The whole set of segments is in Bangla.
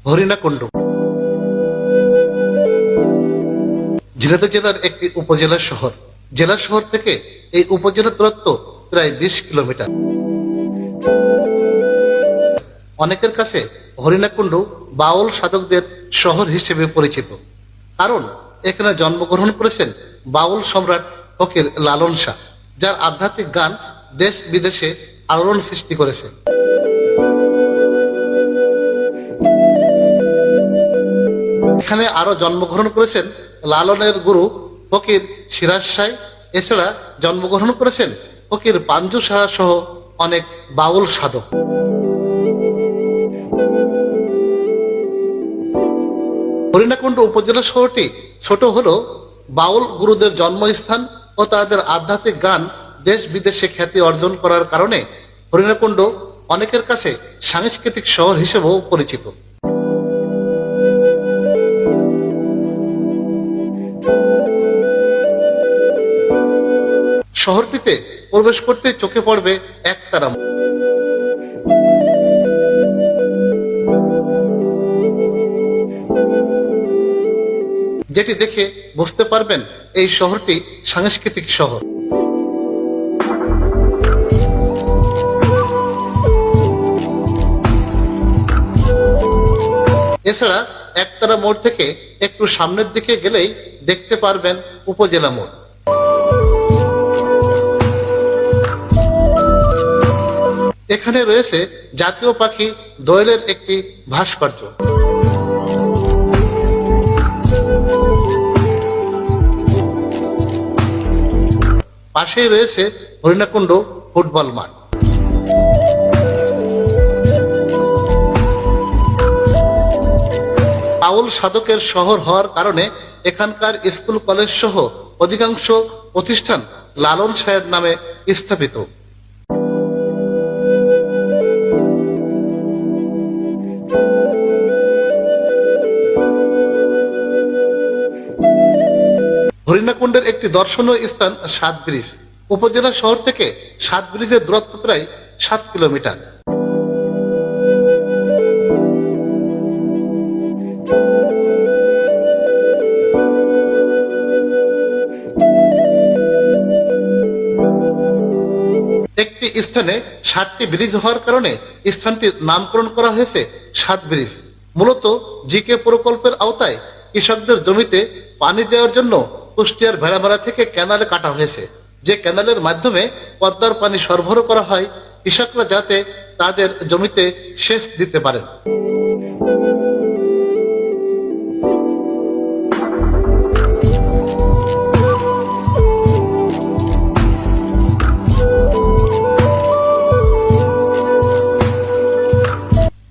হরিণাকুণ্ড ঝিনাইদহ জেলার একটি উপজেলা শহর। জেলা শহর থেকে এই উপজেলার দূরত্ব প্রায় 20 কিলোমিটার। অনেকের কাছে হরিণাকুণ্ড বাউল সাধকদের শহর হিসেবে পরিচিত, কারণ এখানে জন্মগ্রহণ করেছেন বাউল সম্রাট ফকির লালন শাহ, যার আধ্যাত্মিক গান দেশ বিদেশে আলোড়ন সৃষ্টি করেছে। এখানে আরো জন্মগ্রহণ করেছেন লালনের গুরু ফকির সিরাজ শাহ। এছাড়া জন্মগ্রহণ করেছেন ফকির পাঞ্জু শাহ সহ অনেক বাউল সাধক। হরিণাকুণ্ড উপজেলা শহরটি ছোট হলেও বাউল গুরুদের জন্মস্থান ও তাদের আধ্যাত্মিক গান দেশ বিদেশে খ্যাতি অর্জন করার কারণে হরিণাকুণ্ড অনেকের কাছে সাংস্কৃতিক শহর হিসেবেও পরিচিত। শহরটিতে প্রবেশ করতে চোখে পড়বে একতারা, যেটি দেখে বুঝতে পারবেন এই শহরটি সাংস্কৃতিক শহর। এছাড়া একতারা মোড় থেকে একটু সামনের দিকে গেলেই দেখতে পারবেন উপজেলা মোড়। এখানে রয়েছে জাতীয় পাখি দোয়েলের একটি ভাস্কর্য। পাশেই রয়েছে হরিণাকুণ্ড ফুটবল মাঠ। বাউল সাধকের শহর হওয়ার কারণে এখানকার স্কুল কলেজ সহ অধিকাংশ প্রতিষ্ঠান লালন শাহের নামে স্থাপিত। হরিণাকুণ্ডের একটি দর্শনীয় স্থান 7 ব্রিজ। উপজেলা শহর থেকে 7 ব্রিজের দূরত্ব প্রায় 7 কিলোমিটার। একটি স্থানে 7টি ব্রিজ হওয়ার কারণে স্থানটির নামকরণ করা হয়েছে 7 ব্রিজ। মূলত জিকে প্রকল্পের আওতায় কৃষকদের জমিতে পানি দেওয়ার জন্য কুষ্টিয়ার ভেড়ামারা থেকে ক্যানালে কাটা হয়েছে, যে ক্যানালের মাধ্যমে পদ্মার পানি সরবরাহ করা হয় কৃষকরা যাতে তাদের জমিতে সেচ দিতে পারেন।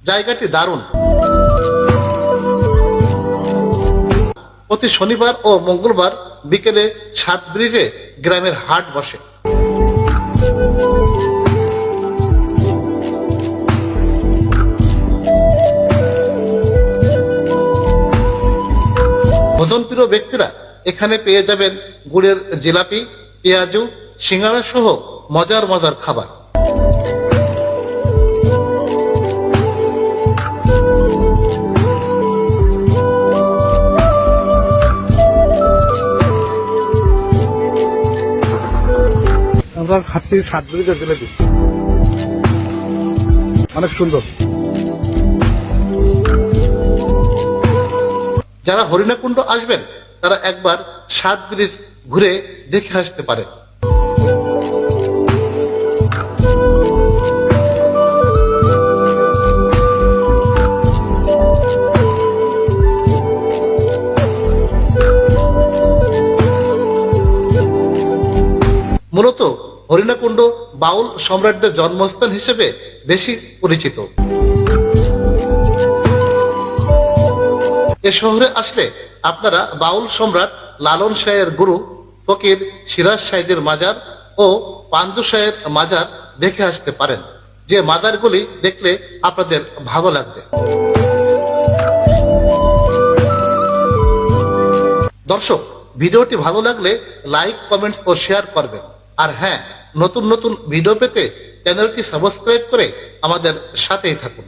জায়গাটি দারুণ। প্রতি শনিবার ও মঙ্গলবার বিকেলে 7 ব্রিজে গ্রামের হাট বসে। ভোজনপ্রিয় ব্যক্তিরা এখানে পেয়ে যাবেন গুড়ের জিলাপি, পেঁয়াজু, সিঙ্গাড়া সহ মজার মজার খাবার। আমরা খাচ্ছি 7 ব্রিজের জিলাপি, অনেক সুন্দর। যারা হরিণাকুণ্ড আসবেন তারা একবার 7 ব্রিজ ঘুরে দেখে আসতে পারে। মূলত হরিণাকুণ্ড বাউল সম্রাটদের জন্মস্থান হিসেবে বেশি পরিচিত। এ শহরে আসলে আপনারা বাউল সম্রাট লালন শাহের গুরু ফকির সিরাজ শাহের মাজার ও পাঞ্জু শাহের মাজার দেখে আসতে পারেন, যে মাজারগুলি দেখলে আপনাদের ভালো লাগবে। দর্শক, ভিডিওটি ভালো লাগলে লাইক, কমেন্টস ও শেয়ার করবেন। আর হ্যাঁ, নতুন নতুন ভিডিও পেতে চ্যানেলটি সাবস্ক্রাইব করে আমাদের সাথেই থাকুন।